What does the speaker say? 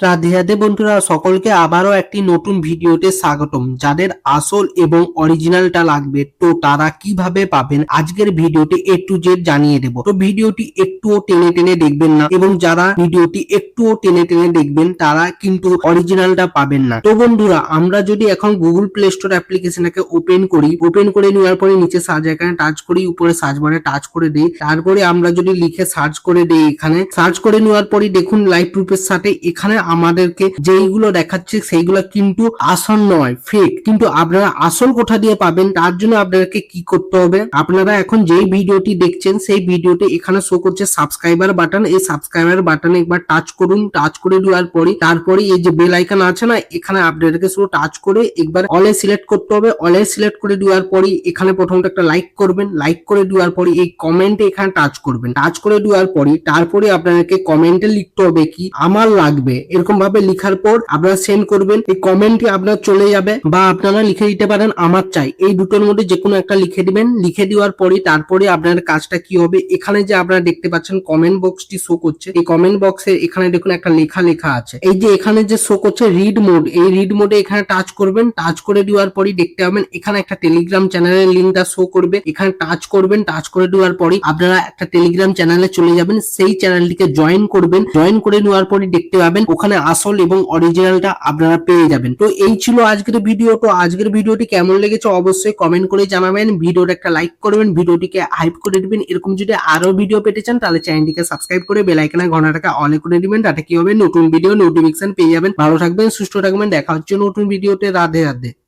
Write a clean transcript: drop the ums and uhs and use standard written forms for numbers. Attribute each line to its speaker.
Speaker 1: রাধে রাধে বন্ধুরা, সকলকে আবারও একটি নতুন ভিডিওতে স্বাগতম। যাদের আসল এবং অরিজিনালটা লাগবে তো তারা কিভাবে পাবেন আজকের ভিডিওতে এ টু জেড জানিয়ে দেব। তো ভিডিওটি একটুও টেনে টেনে দেখবেন না, এবং যারা ভিডিওটি একটুও টেনে টেনে দেখবেন তারা কিন্তু অরিজিনালটা পাবেন না। তো বন্ধুরা, আমরা যদি এখন গুগল প্লে স্টোর অ্যাপ্লিকেশনটাকে ওপেন করে নেওয়ার পরে নিচে সার্চ আইকনে টাচ করি, উপরে সার্চ বারে টাচ করে দিই, তারপরে আমরা যদি লিখে সার্চ করে দিই, এখানে সার্চ করে নেওয়ার পরে দেখুন লাইভ প্রুফের সাথে এখানে আমাদেরকে যেইগুলো দেখাচ্ছে সেইগুলো কিন্তু আসল নয়, ফেক। কিন্তু আপনারা আসল কোথা দিয়ে পাবেন তার জন্য আপনাদেরকে কি করতে হবে, আপনারা এখন যেই ভিডিওটি দেখছেন সেই ভিডিওতে এখানে শো করছে সাবস্ক্রাইবার বাটন। এই সাবস্ক্রাইবার বাটনে একবার টাচ করুন, টাচ করে দেওয়ার পরে তারপরে এই যে বেল আইকন আছে না, এখানে আপনাদেরকে শুধু টাচ করে একবার অলে সিলেক্ট করতে হবে। অলে সিলেক্ট করে দেওয়ার পরে এখানে প্রথমত একটা লাইক করবেন, লাইক করে দেওয়ার পরে এই কমেন্টে এখানে টাচ করবেন, টাচ করে দেওয়ার পরে তারপরে আপনাদেরকে কমেন্টে লিখতে হবে কি আমার লাগবে, এরকম ভাবে লিখার পর আপনারা সেন্ড করবেন। এই কমেন্টটি আপনার চলে যাবে, বা আপনারা লিখে দিতে পারেন আমার চাই, এই দুটোর মধ্যে যে কোনো একটা লিখে দিবেন। লিখে দেওয়ার পরে তারপরে আপনার কাজটা কি হবে, এখানে যে আপনারা দেখতে পাচ্ছেন কমেন্ট বক্সটি শো করছে, এই কমেন্ট বক্সে এখানে দেখুন একটা লেখা আছে, এই যে এখানে যে শো করছে রিড মোড, এই রিড মোডে এখানে টাচ করবেন। টাচ করে দেওয়ার পরে দেখতে পাবেন এখানে একটা টেলিগ্রাম চ্যানেলের লিঙ্কটা শো করবে, এখানে টাচ করবেন। টাচ করে দেওয়ার পরে আপনারা একটা টেলিগ্রাম চ্যানেলে চলে যাবেন, সেই চ্যানেলটিকে জয়েন করবেন। জয়েন করে নেওয়ার পরে দেখতে পাবেন ওখানে আসল এবং অরিজিনালটা আপনারা পেয়ে যাবেন। তো এই ছিল আজকের ভিডিও। তো আজকের ভিডিওটি কেমন লেগেছে অবশ্যই কমেন্ট করে জানাবেন, ভিডিওটা একটা লাইক করবেন, ভিডিওটিকে হাইপ করে দিবেন। এরকম যদি আরো ভিডিও পেতে চান তাহলে চ্যানেলটিকে সাবস্ক্রাইব করে বেল আইকনে ঘন্টাটাকে অলে করে দিবেন, তাতে কি হবে নতুন ভিডিও নোটিফিকেশন পেয়ে যাবেন। ভালো থাকবেন, সুস্থ থাকবেন, দেখা হচ্ছে নতুন ভিডিওতে। রাধে রাধে।